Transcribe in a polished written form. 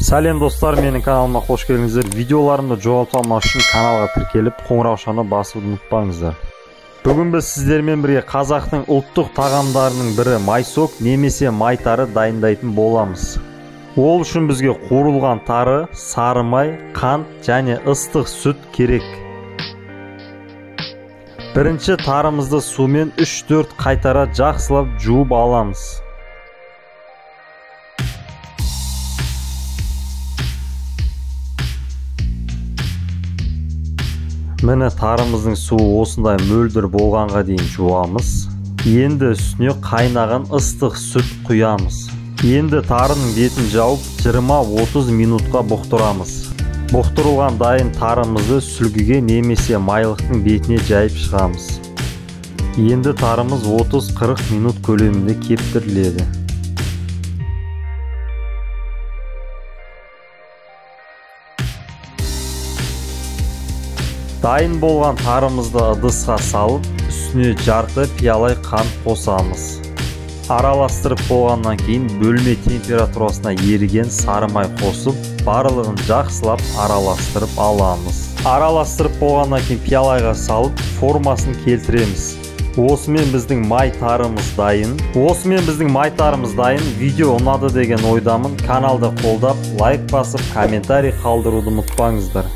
Сәлем достар, менің каналыма қош келдіңіздер. Видеоларымды жоғалтпамас үшін каналға тіркеліп, қоңыраушаны басуды ұмытпаңыздар. Бүгін біз сіздермен бірге қазақтың ұлттық тағамдарының бірі майсок немесе майтары дайындайтын боламыз. Ол үшін бізге қуырылған тары, сары май, қант және ыстық сүт керек. Бірінші тарымызды сумен 3-4 қайтара жақсылап жуып аламыз. Міне тарымыздың суы осындай мөлдір болғанға дейін жуамыз. Енді үстіне қайнаған ыстық сүт құямыз. Енді тарының бетін жауып 20-30 минутқа бұқтырамыз. Бұқтырылған дайын тарымызды сүлгіге немесе майлықтың бетіне жайып шығамыз. Енді тарымыз 30-40 минут көлемінде кептіріледі. Дайын болған тарымызды ыдысқа салып, үстіне жарты пиалай қант қосамыз. Араластырып болғаннан кейін бөлме температурасына еріген сары май қосып, барлығын жақсылап араластырып аламыз. Араластырып болғаннан кейін пиалайға салып, формасын келтіреміз. Осымен біздің май тарымыз дайын. Видео ұнады деген ойдамын. Каналды қолдап, лайк басып, комментарий қалдыруды ұмытпаңыздар.